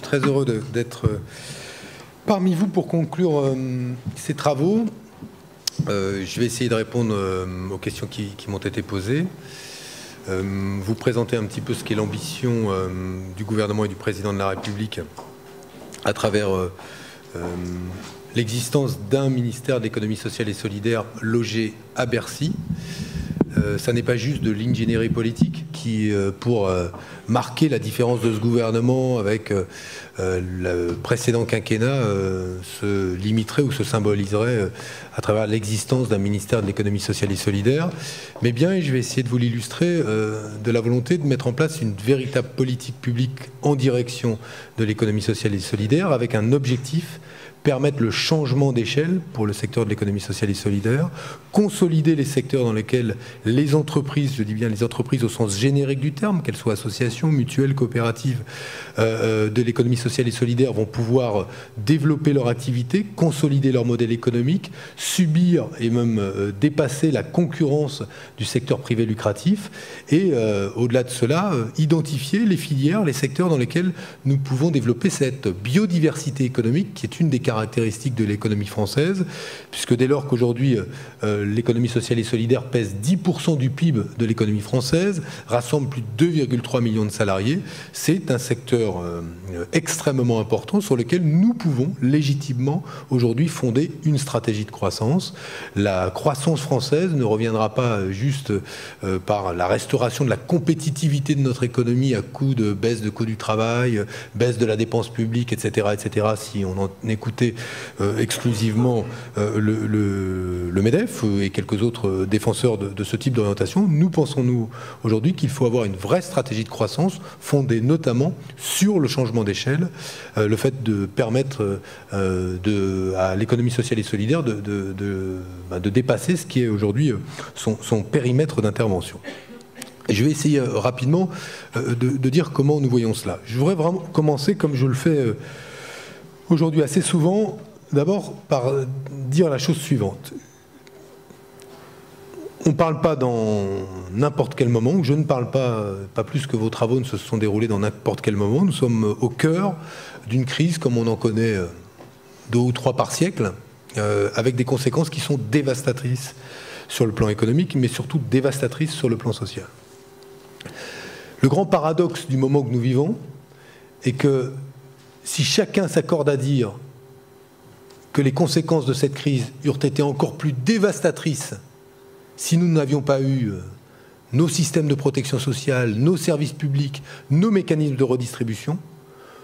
suis très heureux d'être parmi vous pour conclure ces travaux. Je vais essayer de répondre aux questions qui m'ont été posées. Vous présenter un petit peu ce qu'est l'ambition du gouvernement et du président de la République à travers l'existence d'un ministère de l'économie sociale et solidaire logé à Bercy. Ça n'est pas juste de l'ingénierie politique qui, pour marquer la différence de ce gouvernement avec le précédent quinquennat, se limiterait ou se symboliserait à travers l'existence d'un ministère de l'économie sociale et solidaire, mais bien, et je vais essayer de vous l'illustrer, de la volonté de mettre en place une véritable politique publique en direction de l'économie sociale et solidaire avec un objectif: permettre le changement d'échelle pour le secteur de l'économie sociale et solidaire, consolider les secteurs dans lesquels les entreprises, je dis bien les entreprises au sens générique du terme, qu'elles soient associations, mutuelles, coopératives de l'économie sociale et solidaire, vont pouvoir développer leur activité, consolider leur modèle économique, subir et même dépasser la concurrence du secteur privé lucratif et au-delà de cela, identifier les filières, les secteurs dans lesquels nous pouvons développer cette biodiversité économique qui est une des caractéristiques de l'économie française, puisque dès lors qu'aujourd'hui l'économie sociale et solidaire pèse 10% du PIB de l'économie française, rassemble plus de 2,3 millions de salariés, c'est un secteur extrêmement important sur lequel nous pouvons légitimement aujourd'hui fonder une stratégie de croissance. La croissance française ne reviendra pas juste par la restauration de la compétitivité de notre économie à coup de baisse de coût du travail, baisse de la dépense publique, etc., si on en écoutait exclusivement le MEDEF et quelques autres défenseurs de ce type d'orientation. Nous pensons, nous, aujourd'hui, qu'il faut avoir une vraie stratégie de croissance fondée notamment sur le changement d'échelle, le fait de permettre à l'économie sociale et solidaire de dépasser ce qui est aujourd'hui son périmètre d'intervention. Et je vais essayer rapidement de dire comment nous voyons cela. Je voudrais vraiment commencer, comme je le fais aujourd'hui assez souvent, d'abord par dire la chose suivante. On ne parle pas dans n'importe quel moment, ou je ne parle pas plus que vos travaux ne se sont déroulés dans n'importe quel moment. Nous sommes au cœur d'une crise comme on en connaît 2 ou 3 par siècle, avec des conséquences qui sont dévastatrices sur le plan économique, mais surtout dévastatrices sur le plan social. Le grand paradoxe du moment que nous vivons est que si chacun s'accorde à dire que les conséquences de cette crise eurent été encore plus dévastatrices si nous n'avions pas eu nos systèmes de protection sociale, nos services publics, nos mécanismes de redistribution,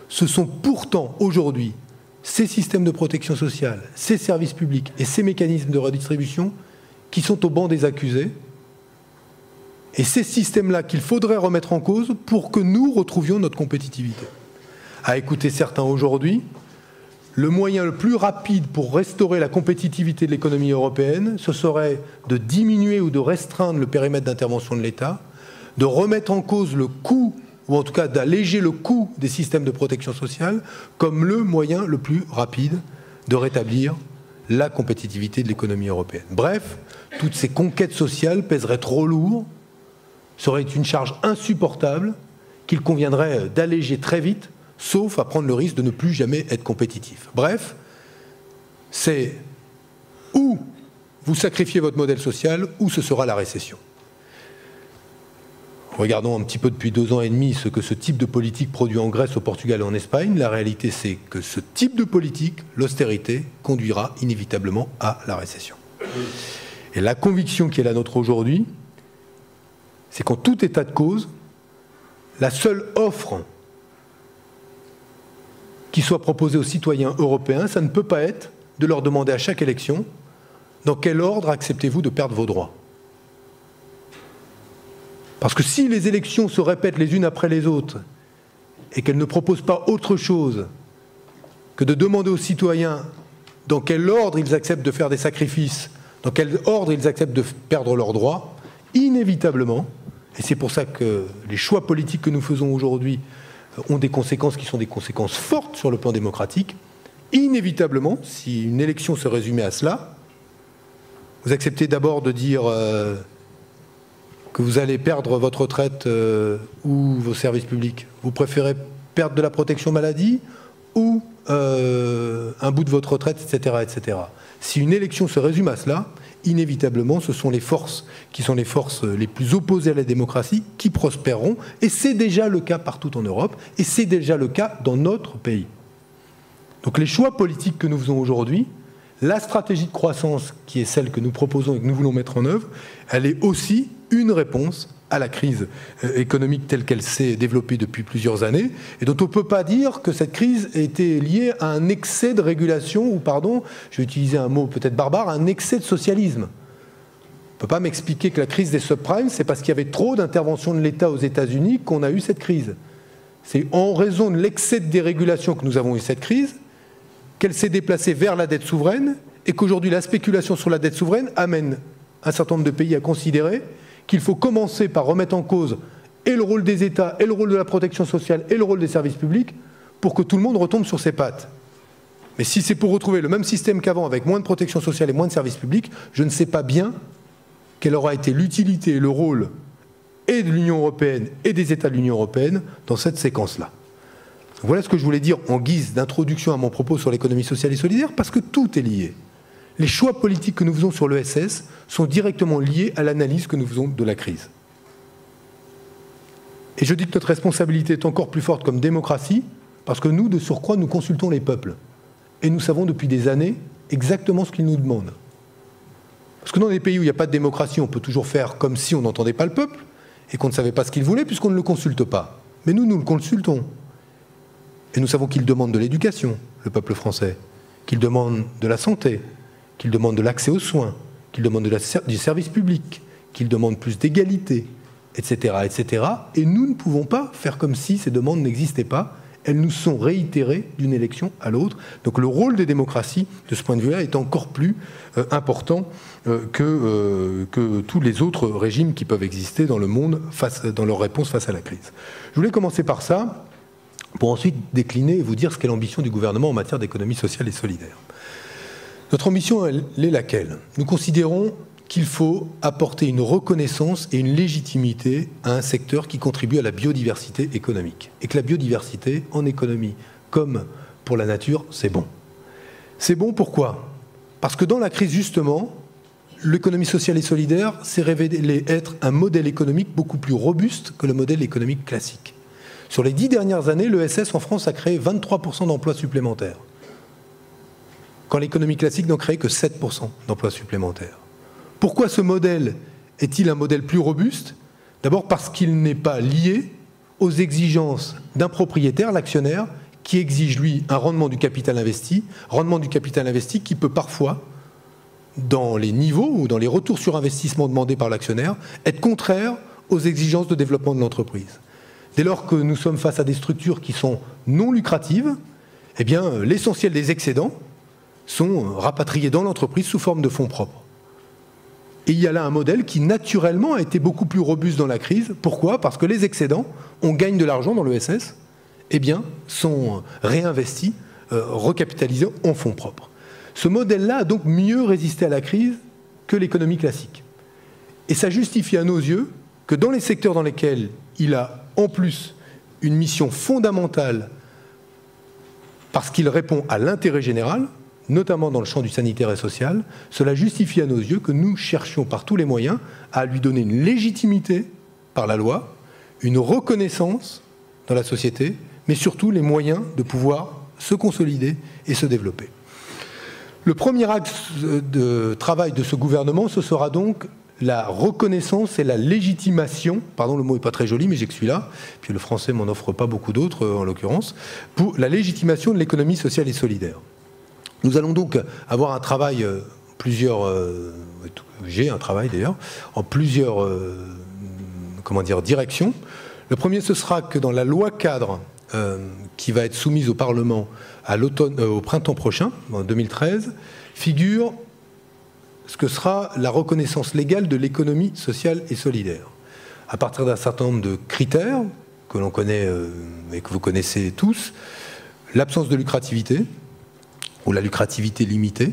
ce sont pourtant aujourd'hui ces systèmes de protection sociale, ces services publics et ces mécanismes de redistribution qui sont au banc des accusés, et ces systèmes-là qu'il faudrait remettre en cause pour que nous retrouvions notre compétitivité. À écouter certains aujourd'hui, le moyen le plus rapide pour restaurer la compétitivité de l'économie européenne, ce serait de diminuer ou de restreindre le périmètre d'intervention de l'État, de remettre en cause le coût, ou en tout cas d'alléger le coût des systèmes de protection sociale, comme le moyen le plus rapide de rétablir la compétitivité de l'économie européenne. Bref, toutes ces conquêtes sociales pèseraient trop lourd, seraient une charge insupportable qu'il conviendrait d'alléger très vite, sauf à prendre le risque de ne plus jamais être compétitif. Bref, c'est ou vous sacrifiez votre modèle social, ou ce sera la récession. Regardons un petit peu depuis 2 ans et demi ce que ce type de politique produit en Grèce, au Portugal et en Espagne. La réalité, c'est que ce type de politique, l'austérité, conduira inévitablement à la récession. Et la conviction qui est la nôtre aujourd'hui, c'est qu'en tout état de cause, la seule offre qui soit proposée aux citoyens européens, ça ne peut pas être de leur demander à chaque élection dans quel ordre acceptez-vous de perdre vos droits. Parce que si les élections se répètent les unes après les autres et qu'elles ne proposent pas autre chose que de demander aux citoyens dans quel ordre ils acceptent de faire des sacrifices, dans quel ordre ils acceptent de perdre leurs droits, inévitablement, et c'est pour ça que les choix politiques que nous faisons aujourd'hui ont des conséquences qui sont des conséquences fortes sur le plan démocratique, inévitablement, si une élection se résumait à cela, vous acceptez d'abord de dire que vous allez perdre votre retraite ou vos services publics. Vous préférez perte de la protection maladie ou un bout de votre retraite, etc., etc. Si une élection se résume à cela, inévitablement, ce sont les forces qui sont les forces les plus opposées à la démocratie qui prospéreront. Et c'est déjà le cas partout en Europe, et c'est déjà le cas dans notre pays. Donc les choix politiques que nous faisons aujourd'hui, la stratégie de croissance qui est celle que nous proposons et que nous voulons mettre en œuvre, elle est aussi une réponse à la crise économique telle qu'elle s'est développée depuis plusieurs années, et dont on ne peut pas dire que cette crise était liée à un excès de régulation, ou pardon, je vais utiliser un mot peut-être barbare, un excès de socialisme. On ne peut pas m'expliquer que la crise des subprimes, c'est parce qu'il y avait trop d'intervention de l'État aux États-Unis qu'on a eu cette crise. C'est en raison de l'excès de dérégulation que nous avons eu cette crise, qu'elle s'est déplacée vers la dette souveraine, et qu'aujourd'hui la spéculation sur la dette souveraine amène un certain nombre de pays à considérer qu'il faut commencer par remettre en cause et le rôle des États, et le rôle de la protection sociale, et le rôle des services publics, pour que tout le monde retombe sur ses pattes. Mais si c'est pour retrouver le même système qu'avant, avec moins de protection sociale et moins de services publics, je ne sais pas bien quelle aura été l'utilité et le rôle et de l'Union européenne et des États de l'Union européenne dans cette séquence-là. Voilà ce que je voulais dire en guise d'introduction à mon propos sur l'économie sociale et solidaire, parce que tout est lié. Les choix politiques que nous faisons sur l'ESS sont directement liés à l'analyse que nous faisons de la crise. Et je dis que notre responsabilité est encore plus forte comme démocratie, parce que nous, de surcroît, nous consultons les peuples. Et nous savons depuis des années exactement ce qu'ils nous demandent. Parce que dans des pays où il n'y a pas de démocratie, on peut toujours faire comme si on n'entendait pas le peuple, et qu'on ne savait pas ce qu'il voulait, puisqu'on ne le consulte pas. Mais nous, nous le consultons. Et nous savons qu'il demande de l'éducation, le peuple français, qu'il demande de la santé, qu'il demande de l'accès aux soins, qu'il demande du service public, qu'il demande plus d'égalité, etc., etc. Et nous ne pouvons pas faire comme si ces demandes n'existaient pas. Elles nous sont réitérées d'une élection à l'autre. Donc le rôle des démocraties, de ce point de vue-là, est encore plus important que tous les autres régimes qui peuvent exister dans le monde dans leur réponse face à la crise. Je voulais commencer par ça, pour ensuite décliner et vous dire ce qu'est l'ambition du gouvernement en matière d'économie sociale et solidaire. Notre ambition, elle est laquelle? Nous considérons qu'il faut apporter une reconnaissance et une légitimité à un secteur qui contribue à la biodiversité économique. Et que la biodiversité, en économie comme pour la nature, c'est bon. C'est bon pourquoi? Parce que dans la crise, justement, l'économie sociale et solidaire s'est révélée être un modèle économique beaucoup plus robuste que le modèle économique classique. Sur les 10 dernières années, l'ESS en France a créé 23% d'emplois supplémentaires, quand l'économie classique n'en crée que 7% d'emplois supplémentaires. Pourquoi ce modèle est-il un modèle plus robuste? D'abord parce qu'il n'est pas lié aux exigences d'un propriétaire, l'actionnaire, qui exige, lui, un rendement du capital investi qui peut parfois, dans les niveaux ou dans les retours sur investissement demandés par l'actionnaire, être contraire aux exigences de développement de l'entreprise. Dès lors que nous sommes face à des structures qui sont non lucratives, eh bien, l'essentiel des excédents sont rapatriés dans l'entreprise sous forme de fonds propres. Et il y a là un modèle qui, naturellement, a été beaucoup plus robuste dans la crise. Pourquoi? Parce que les excédents, on gagne de l'argent dans l'ESS, eh bien, sont réinvestis, recapitalisés en fonds propres. Ce modèle-là a donc mieux résisté à la crise que l'économie classique. Et ça justifie à nos yeux que dans les secteurs dans lesquels il a en plus une mission fondamentale parce qu'il répond à l'intérêt général, notamment dans le champ du sanitaire et social, cela justifie à nos yeux que nous cherchions par tous les moyens à lui donner une légitimité par la loi, une reconnaissance dans la société, mais surtout les moyens de pouvoir se consolider et se développer. Le premier axe de travail de ce gouvernement, ce sera donc la reconnaissance et la légitimation, pardon, le mot n'est pas très joli, mais j'ai que celui-là, puis le français m'en offre pas beaucoup d'autres en l'occurrence, pour la légitimation de l'économie sociale et solidaire. Nous allons donc avoir un travail, j'ai un travail d'ailleurs, en plusieurs directions. Le premier, ce sera que dans la loi cadre qui va être soumise au Parlement au printemps prochain, en 2013, figure ce que sera la reconnaissance légale de l'économie sociale et solidaire. À partir d'un certain nombre de critères que l'on connaît et que vous connaissez tous, l'absence de lucrativité, ou la lucrativité limitée,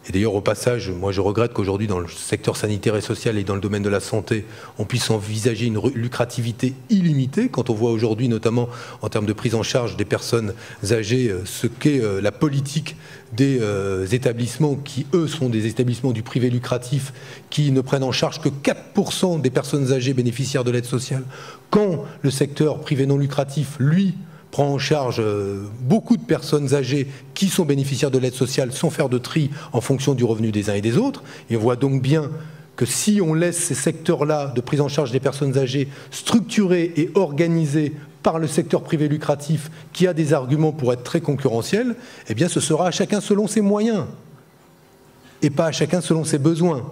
Et d'ailleurs, au passage, moi je regrette qu'aujourd'hui, dans le secteur sanitaire et social et dans le domaine de la santé, on puisse envisager une lucrativité illimitée, quand on voit aujourd'hui, notamment en termes de prise en charge des personnes âgées, ce qu'est la politique des établissements qui, eux, sont des établissements du privé lucratif, qui ne prennent en charge que 4% des personnes âgées bénéficiaires de l'aide sociale, quand le secteur privé non lucratif, lui, prend en charge beaucoup de personnes âgées qui sont bénéficiaires de l'aide sociale sans faire de tri en fonction du revenu des uns et des autres. Et on voit donc bien que si on laisse ces secteurs-là de prise en charge des personnes âgées structurés et organisés par le secteur privé lucratif qui a des arguments pour être très concurrentiel, eh bien ce sera à chacun selon ses moyens et pas à chacun selon ses besoins.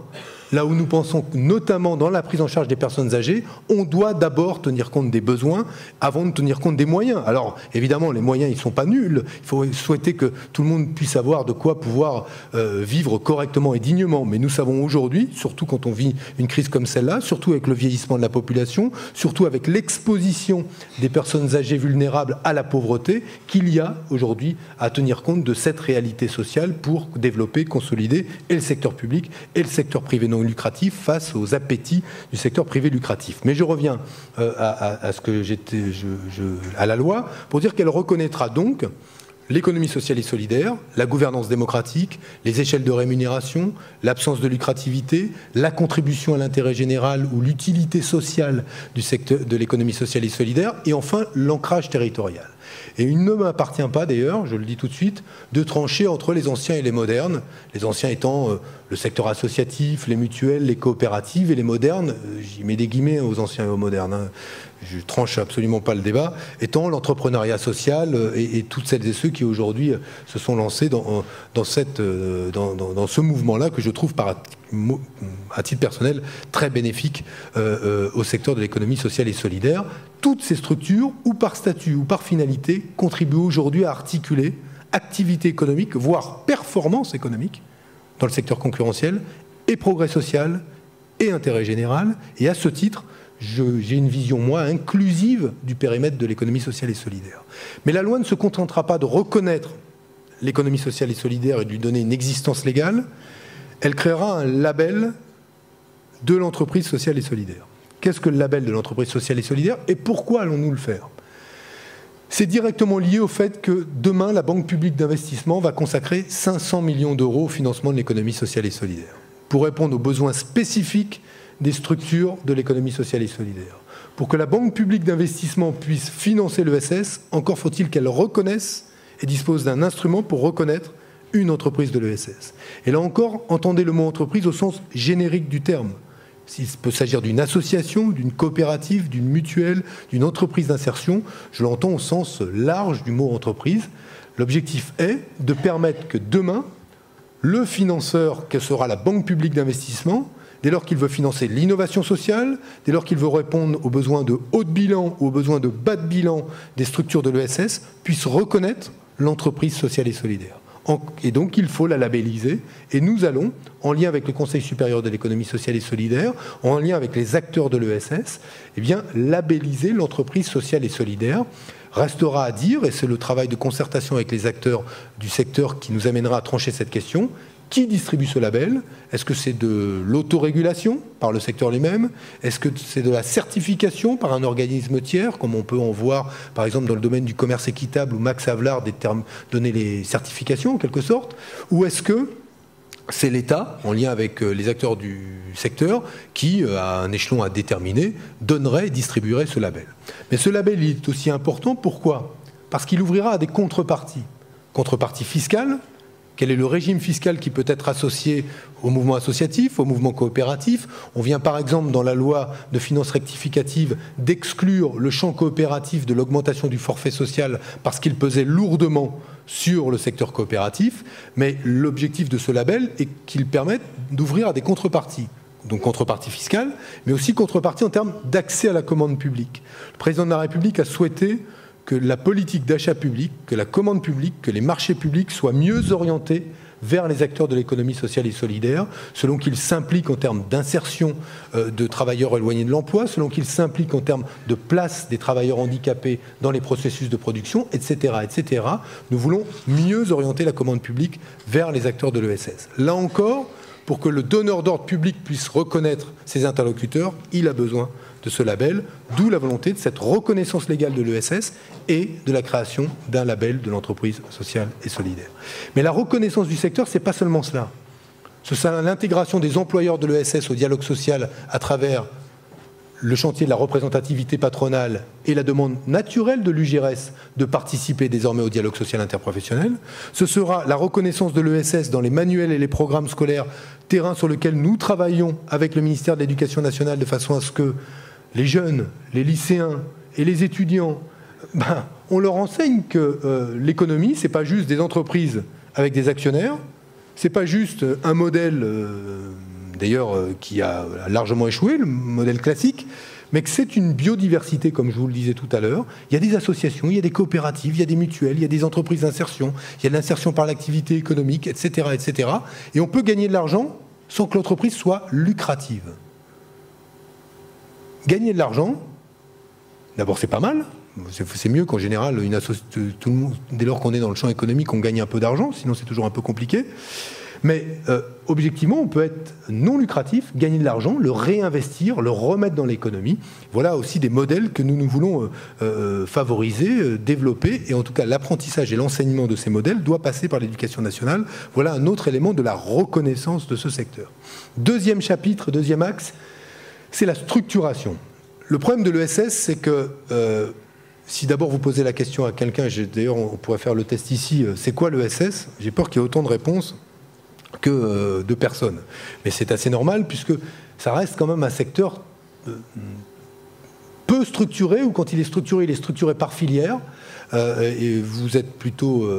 Là où nous pensons que, notamment dans la prise en charge des personnes âgées, on doit d'abord tenir compte des besoins avant de tenir compte des moyens. Alors, évidemment, les moyens, ils ne sont pas nuls. Il faut souhaiter que tout le monde puisse avoir de quoi pouvoir vivre correctement et dignement. Mais nous savons aujourd'hui, surtout quand on vit une crise comme celle-là, surtout avec le vieillissement de la population, surtout avec l'exposition des personnes âgées vulnérables à la pauvreté, qu'il y a aujourd'hui à tenir compte de cette réalité sociale pour développer, consolider et le secteur public et le secteur privé non lucratif face aux appétits du secteur privé lucratif. Mais je reviens à ce que à la loi pour dire qu'elle reconnaîtra donc l'économie sociale et solidaire, la gouvernance démocratique, les échelles de rémunération, l'absence de lucrativité, la contribution à l'intérêt général ou l'utilité sociale du secteur de l'économie sociale et solidaire, et enfin l'ancrage territorial. Et il ne m'appartient pas d'ailleurs, je le dis tout de suite, de trancher entre les anciens et les modernes, les anciens étant le secteur associatif, les mutuelles, les coopératives, et les modernes, j'y mets des guillemets aux anciens et aux modernes, hein, je tranche absolument pas le débat, étant l'entrepreneuriat social et toutes celles et ceux qui aujourd'hui se sont lancés dans ce mouvement-là que je trouve à titre personnel très bénéfique au secteur de l'économie sociale et solidaire. Toutes ces structures, ou par statut ou par finalité, contribuent aujourd'hui à articuler activité économique, voire performance économique dans le secteur concurrentiel, et progrès social et intérêt général. Et à ce titre, j'ai une vision, moi, inclusive du périmètre de l'économie sociale et solidaire. Mais la loi ne se contentera pas de reconnaître l'économie sociale et solidaire et de lui donner une existence légale. Elle créera un label de l'entreprise sociale et solidaire. Qu'est-ce que le label de l'entreprise sociale et solidaire et pourquoi allons-nous le faire? C'est directement lié au fait que demain, la Banque publique d'investissement va consacrer 500 millions d'euros au financement de l'économie sociale et solidaire pour répondre aux besoins spécifiques des structures de l'économie sociale et solidaire. Pour que la Banque publique d'investissement puisse financer l'ESS, encore faut-il qu'elle reconnaisse et dispose d'un instrument pour reconnaître une entreprise de l'ESS. Et là encore, entendez le mot entreprise au sens générique du terme. S'il peut s'agir d'une association, d'une coopérative, d'une mutuelle, d'une entreprise d'insertion, je l'entends au sens large du mot entreprise. L'objectif est de permettre que demain, le financeur, que sera la Banque publique d'investissement, dès lors qu'il veut financer l'innovation sociale, dès lors qu'il veut répondre aux besoins de haut de bilan ou aux besoins de bas de bilan des structures de l'ESS, puisse reconnaître l'entreprise sociale et solidaire. Et donc il faut la labelliser, et nous allons, en lien avec le Conseil supérieur de l'économie sociale et solidaire, en lien avec les acteurs de l'ESS, eh bien, labelliser l'entreprise sociale et solidaire. Restera à dire, et c'est le travail de concertation avec les acteurs du secteur qui nous amènera à trancher cette question, qui distribue ce label? Est-ce que c'est de l'autorégulation par le secteur lui-même? Est-ce que c'est de la certification par un organisme tiers, comme on peut en voir par exemple dans le domaine du commerce équitable où Max Havelaar donnait les certifications en quelque sorte? Ou est-ce que c'est l'État, en lien avec les acteurs du secteur, qui, à un échelon à déterminer, donnerait et distribuerait ce label? Mais ce label, il est aussi important. Pourquoi? Parce qu'il ouvrira à des contreparties. Contreparties fiscales. Quel est le régime fiscal qui peut être associé au mouvement associatif, au mouvement coopératif? On vient par exemple dans la loi de finances rectificative d'exclure le champ coopératif de l'augmentation du forfait social parce qu'il pesait lourdement sur le secteur coopératif. Mais l'objectif de ce label est qu'il permette d'ouvrir à des contreparties. Donc contrepartie fiscale, mais aussi contrepartie en termes d'accès à la commande publique. Le président de la République a souhaité que la politique d'achat public, que la commande publique, que les marchés publics soient mieux orientés vers les acteurs de l'économie sociale et solidaire, selon qu'ils s'impliquent en termes d'insertion de travailleurs éloignés de l'emploi, selon qu'ils s'impliquent en termes de place des travailleurs handicapés dans les processus de production, etc., etc. Nous voulons mieux orienter la commande publique vers les acteurs de l'ESS. Là encore, pour que le donneur d'ordre public puisse reconnaître ses interlocuteurs, il a besoin de ce label, d'où la volonté de cette reconnaissance légale de l'ESS et de la création d'un label de l'entreprise sociale et solidaire. Mais la reconnaissance du secteur, c'est pas seulement cela. C'est l'intégration des employeurs de l'ESS au dialogue social à travers le chantier de la représentativité patronale et la demande naturelle de l'UGRS de participer désormais au dialogue social interprofessionnel. Ce sera la reconnaissance de l'ESS dans les manuels et les programmes scolaires, terrain sur lequel nous travaillons avec le ministère de l'Éducation nationale de façon à ce que les jeunes, les lycéens et les étudiants, on leur enseigne que l'économie, c'est pas juste des entreprises avec des actionnaires, c'est pas juste un modèle, d'ailleurs, qui a largement échoué, le modèle classique, mais que c'est une biodiversité, comme je vous le disais tout à l'heure. Il y a des associations, il y a des coopératives, il y a des mutuelles, il y a des entreprises d'insertion, il y a de l'insertion par l'activité économique, etc., etc. Et on peut gagner de l'argent sans que l'entreprise soit lucrative. Gagner de l'argent, d'abord c'est pas mal, c'est mieux qu'en général, tout le monde, dès lors qu'on est dans le champ économique, on gagne un peu d'argent, sinon c'est toujours un peu compliqué. Mais objectivement, on peut être non lucratif, gagner de l'argent, le réinvestir, le remettre dans l'économie. Voilà aussi des modèles que nous voulons favoriser, développer, et en tout cas l'apprentissage et l'enseignement de ces modèles doit passer par l'éducation nationale. Voilà un autre élément de la reconnaissance de ce secteur. Deuxième chapitre, deuxième axe, c'est la structuration. Le problème de l'ESS, c'est que si d'abord vous posez la question à quelqu'un, d'ailleurs on pourrait faire le test ici, c'est quoi l'ESS? J'ai peur qu'il y ait autant de réponses que de personnes. Mais c'est assez normal puisque ça reste quand même un secteur peu structuré, ou quand il est structuré par filière, et vous êtes plutôt,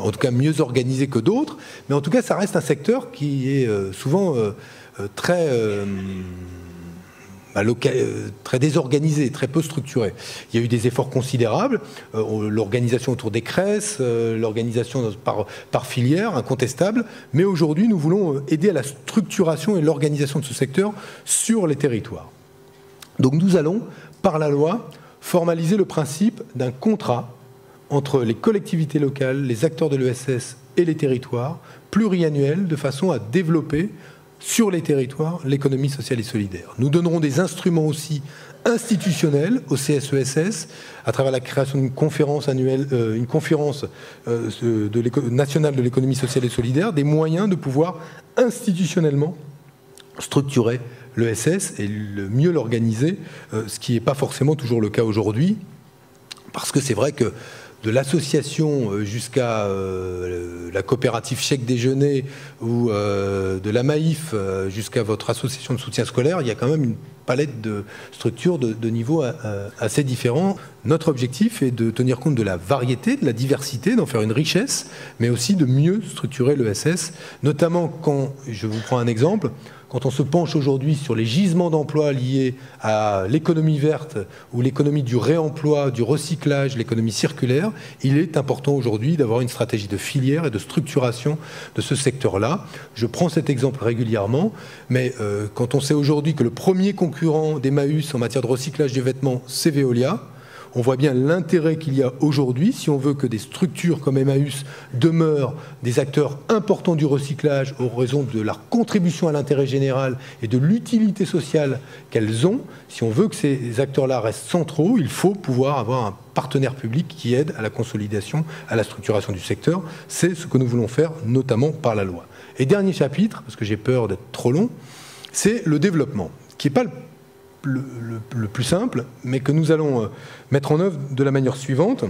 en tout cas, mieux organisé que d'autres, mais en tout cas, ça reste un secteur qui est souvent très désorganisé, très peu structuré. Il y a eu des efforts considérables, l'organisation autour des CRES, l'organisation par filière, incontestable, mais aujourd'hui, nous voulons aider à la structuration et l'organisation de ce secteur sur les territoires. Donc nous allons, par la loi, formaliser le principe d'un contrat entre les collectivités locales, les acteurs de l'ESS et les territoires, pluriannuel, de façon à développer sur les territoires l'économie sociale et solidaire. Nous donnerons des instruments aussi institutionnels au CSESS à travers la création d'une conférence annuelle, une conférence nationale de l'économie sociale et solidaire, des moyens de pouvoir institutionnellement structurer l'ESS et mieux l'organiser, ce qui n'est pas forcément toujours le cas aujourd'hui, parce que c'est vrai que de l'association jusqu'à la coopérative chèque déjeuner ou de la Maïf jusqu'à votre association de soutien scolaire, il y a quand même une palette de structures de niveaux assez différents. Notre objectif est de tenir compte de la variété, de la diversité, d'en faire une richesse, mais aussi de mieux structurer l'ESS, notamment quand, je vous prends un exemple, quand on se penche aujourd'hui sur les gisements d'emploi liés à l'économie verte ou l'économie du réemploi, du recyclage, l'économie circulaire, il est important aujourd'hui d'avoir une stratégie de filière et de structuration de ce secteur-là. Je prends cet exemple régulièrement, mais quand on sait aujourd'hui que le premier concurrent d'Emmaüs en matière de recyclage des vêtements, c'est Veolia, on voit bien l'intérêt qu'il y a aujourd'hui, si on veut que des structures comme Emmaüs demeurent des acteurs importants du recyclage au raison de leur contribution à l'intérêt général et de l'utilité sociale qu'elles ont. Si on veut que ces acteurs-là restent centraux, il faut pouvoir avoir un partenaire public qui aide à la consolidation, à la structuration du secteur. C'est ce que nous voulons faire, notamment par la loi. Et dernier chapitre, parce que j'ai peur d'être trop long, c'est le développement, qui n'est pas le plus simple, mais que nous allons mettre en œuvre de la manière suivante,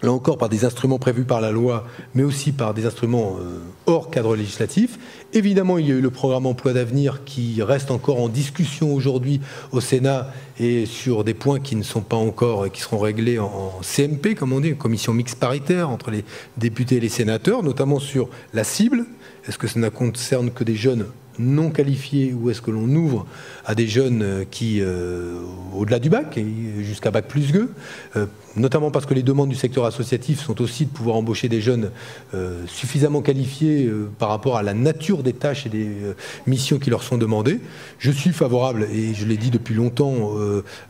là encore par des instruments prévus par la loi, mais aussi par des instruments hors cadre législatif. Évidemment, il y a eu le programme Emploi d'avenir qui reste encore en discussion aujourd'hui au Sénat et sur des points qui ne sont pas encore, qui seront réglés en CMP, comme on dit, une commission mixte paritaire entre les députés et les sénateurs, notamment sur la cible. Est-ce que ça ne concerne que des jeunes non qualifiés ou est-ce que l'on ouvre à des jeunes qui, au-delà du bac, jusqu'à bac plus 2, notamment parce que les demandes du secteur associatif sont aussi de pouvoir embaucher des jeunes suffisamment qualifiés par rapport à la nature des tâches et des missions qui leur sont demandées. Je suis favorable, et je l'ai dit depuis longtemps,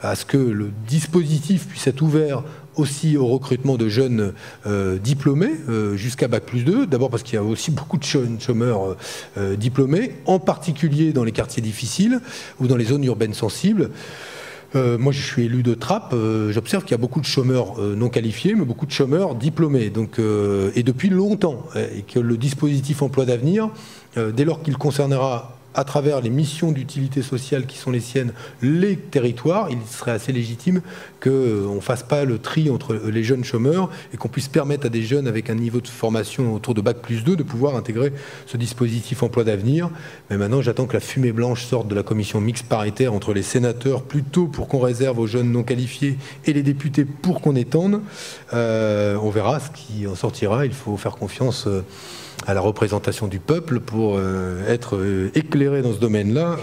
à ce que le dispositif puisse être ouvert aussi au recrutement de jeunes diplômés jusqu'à bac plus 2, d'abord parce qu'il y a aussi beaucoup de chômeurs diplômés, en particulier dans les quartiers difficiles ou dans les zones urbaines sensibles. Moi, je suis élu de Trappes, j'observe qu'il y a beaucoup de chômeurs non qualifiés, mais beaucoup de chômeurs diplômés, donc, et depuis longtemps, et que le dispositif emploi d'avenir, dès lors qu'il concernera à travers les missions d'utilité sociale qui sont les siennes, les territoires, il serait assez légitime qu'on ne fasse pas le tri entre les jeunes chômeurs et qu'on puisse permettre à des jeunes avec un niveau de formation autour de bac plus 2 de pouvoir intégrer ce dispositif emploi d'avenir. Mais maintenant, j'attends que la fumée blanche sorte de la commission mixte paritaire entre les sénateurs, plutôt pour qu'on réserve aux jeunes non qualifiés, et les députés pour qu'on étende. On verra ce qui en sortira. Il faut faire confiance à la représentation du peuple pour être éclairé dans ce domaine-là.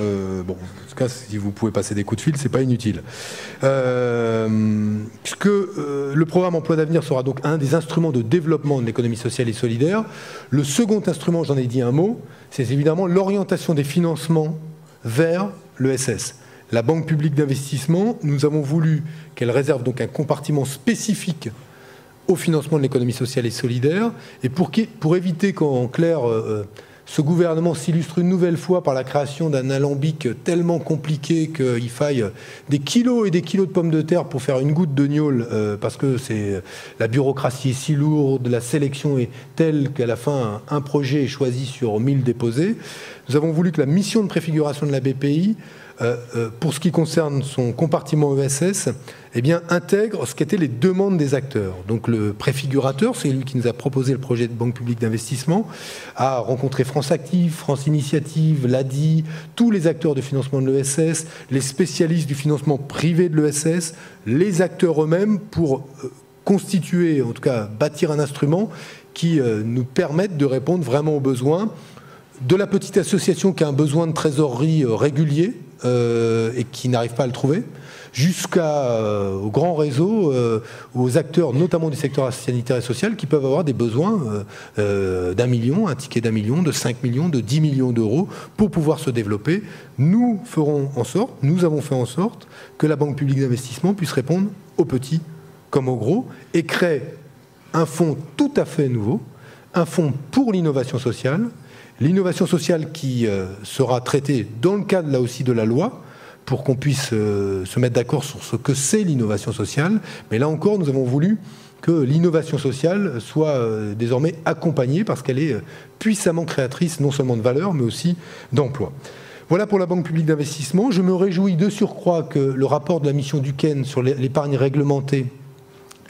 Bon, en tout cas, si vous pouvez passer des coups de fil, c'est pas inutile. Le programme Emploi d'avenir sera donc un des instruments de développement de l'économie sociale et solidaire. Le second instrument, j'en ai dit un mot, c'est évidemment l'orientation des financements vers l'ESS. La Banque publique d'investissement, nous avons voulu qu'elle réserve donc un compartiment spécifique au financement de l'économie sociale et solidaire, et pour éviter qu'en clair, ce gouvernement s'illustre une nouvelle fois par la création d'un alambic tellement compliqué qu'il faille des kilos et des kilos de pommes de terre pour faire une goutte de gnôle, parce que la bureaucratie est si lourde, la sélection est telle qu'à la fin, un projet est choisi sur 1000 déposés. Nous avons voulu que la mission de préfiguration de la BPI, pour ce qui concerne son compartiment ESS, eh bien, intègre ce qu'étaient les demandes des acteurs. Donc le préfigurateur, c'est lui qui nous a proposé le projet de banque publique d'investissement, a rencontré France Active, France Initiative, l'ADI, tous les acteurs de financement de l'ESS, les spécialistes du financement privé de l'ESS, les acteurs eux-mêmes pour constituer, en tout cas bâtir un instrument qui nous permette de répondre vraiment aux besoins de la petite association qui a un besoin de trésorerie régulier, et qui n'arrivent pas à le trouver, jusqu'au grand réseau, aux acteurs, notamment du secteur sanitaire et social, qui peuvent avoir des besoins d'1 million, un ticket d'1 million, de 5 millions, de 10 millions d'euros pour pouvoir se développer. Nous ferons en sorte, nous avons fait en sorte que la Banque publique d'investissement puisse répondre aux petits comme aux gros et crée un fonds tout à fait nouveau, un fonds pour l'innovation sociale. L'innovation sociale qui sera traitée dans le cadre, là aussi, de la loi, pour qu'on puisse se mettre d'accord sur ce que c'est l'innovation sociale. Mais là encore, nous avons voulu que l'innovation sociale soit désormais accompagnée, parce qu'elle est puissamment créatrice, non seulement de valeur, mais aussi d'emploi. Voilà pour la Banque publique d'investissement. Je me réjouis de surcroît que le rapport de la mission Duquesne sur l'épargne réglementée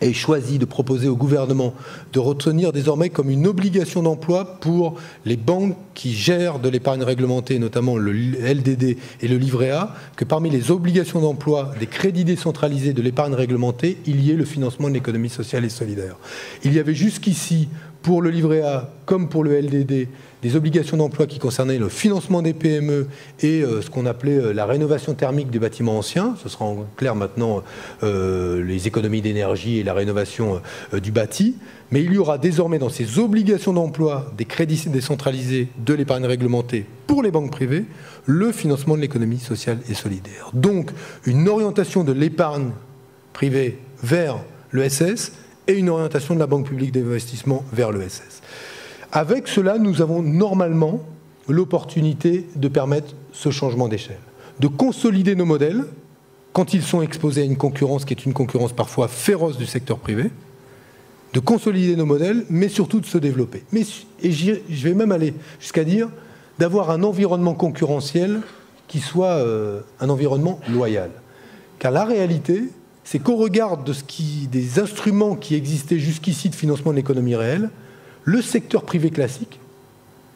ait choisi de proposer au gouvernement de retenir désormais comme une obligation d'emploi pour les banques qui gèrent de l'épargne réglementée, notamment le LDD et le livret A, que parmi les obligations d'emploi des crédits décentralisés de l'épargne réglementée, il y ait le financement de l'économie sociale et solidaire. Il y avait jusqu'ici, pour le livret A comme pour le LDD, des obligations d'emploi qui concernaient le financement des PME et ce qu'on appelait la rénovation thermique des bâtiments anciens. Ce sera en clair maintenant les économies d'énergie et la rénovation du bâti. Mais il y aura désormais dans ces obligations d'emploi des crédits décentralisés de l'épargne réglementée pour les banques privées, le financement de l'économie sociale et solidaire. Donc une orientation de l'épargne privée vers l'ESS et une orientation de la Banque publique d'investissement vers l'ESS. Avec cela, nous avons normalement l'opportunité de permettre ce changement d'échelle, de consolider nos modèles quand ils sont exposés à une concurrence qui est une concurrence parfois féroce du secteur privé, de consolider nos modèles, mais surtout de se développer. Et je vais même aller jusqu'à dire d'avoir un environnement concurrentiel qui soit un environnement loyal. Car la réalité, c'est qu'au regard des instruments qui existaient jusqu'ici de financement de l'économie réelle, le secteur privé classique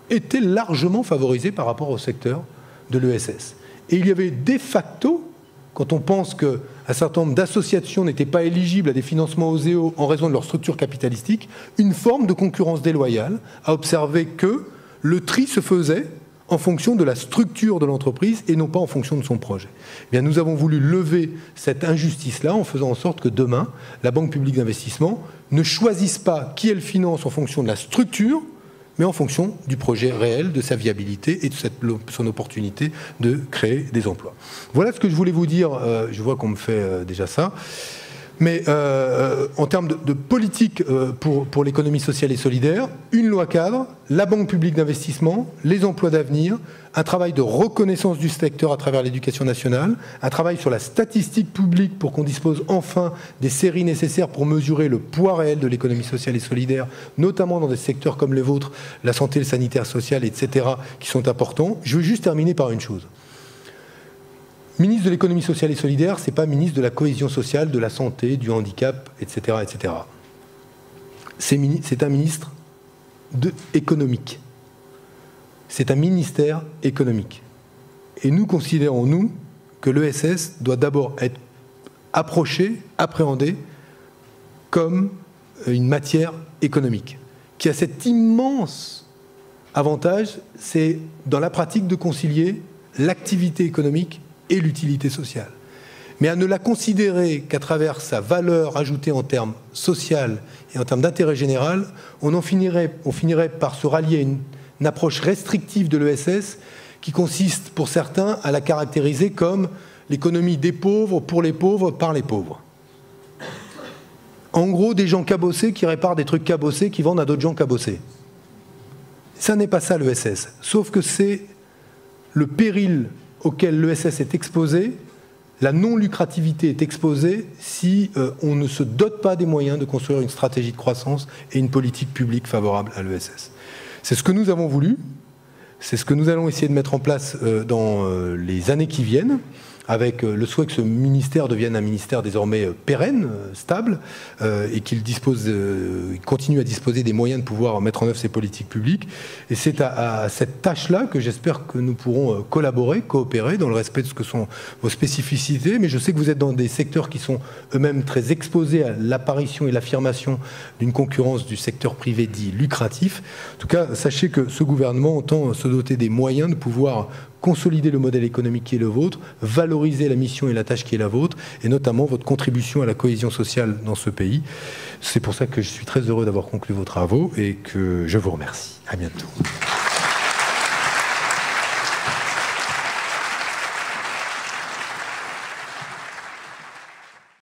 était largement favorisé par rapport au secteur de l'ESS. Et il y avait de facto, quand on pense qu'un certain nombre d'associations n'étaient pas éligibles à des financements OSEO en raison de leur structure capitalistique, une forme de concurrence déloyale à observer que le tri se faisait en fonction de la structure de l'entreprise et non pas en fonction de son projet. Eh bien, nous avons voulu lever cette injustice-là en faisant en sorte que demain, la Banque publique d'investissement ne choisisse pas qui elle finance en fonction de la structure, mais en fonction du projet réel, de sa viabilité et de son opportunité de créer des emplois. Voilà ce que je voulais vous dire. Je vois qu'on me fait déjà ça. Mais en termes de politique pour l'économie sociale et solidaire, une loi cadre, la Banque publique d'investissement, les emplois d'avenir, un travail de reconnaissance du secteur à travers l'éducation nationale, un travail sur la statistique publique pour qu'on dispose enfin des séries nécessaires pour mesurer le poids réel de l'économie sociale et solidaire, notamment dans des secteurs comme les vôtres, la santé, le sanitaire, social, etc., qui sont importants. Je veux juste terminer par une chose. Ministre de l'économie sociale et solidaire, ce n'est pas ministre de la cohésion sociale, de la santé, du handicap, etc. etc. C'est un ministre économique. C'est un ministère économique. Et nous considérons, nous, que l'ESS doit d'abord être approché, appréhendé comme une matière économique, qui a cet immense avantage, c'est dans la pratique de concilier l'activité économique et l'utilité sociale. Mais à ne la considérer qu'à travers sa valeur ajoutée en termes social et en termes d'intérêt général, on finirait par se rallier à une approche restrictive de l'ESS qui consiste, pour certains, à la caractériser comme l'économie des pauvres, pour les pauvres, par les pauvres. En gros, des gens cabossés qui réparent des trucs cabossés qui vendent à d'autres gens cabossés. Ça n'est pas ça l'ESS. Sauf que c'est le péril auquel l'ESS est exposé, la non-lucrativité est exposée si on ne se dote pas des moyens de construire une stratégie de croissance et une politique publique favorable à l'ESS. C'est ce que nous avons voulu, c'est ce que nous allons essayer de mettre en place dans les années qui viennent, avec le souhait que ce ministère devienne un ministère désormais pérenne, stable, et qu'il continue à disposer des moyens de pouvoir mettre en œuvre ses politiques publiques. Et c'est à cette tâche-là que j'espère que nous pourrons collaborer, coopérer, dans le respect de ce que sont vos spécificités. Mais je sais que vous êtes dans des secteurs qui sont eux-mêmes très exposés à l'apparition et l'affirmation d'une concurrence du secteur privé dit lucratif. En tout cas, sachez que ce gouvernement entend se doter des moyens de pouvoir consolider le modèle économique qui est le vôtre, valoriser la mission et la tâche qui est la vôtre, et notamment votre contribution à la cohésion sociale dans ce pays. C'est pour ça que je suis très heureux d'avoir conclu vos travaux et que je vous remercie. À bientôt.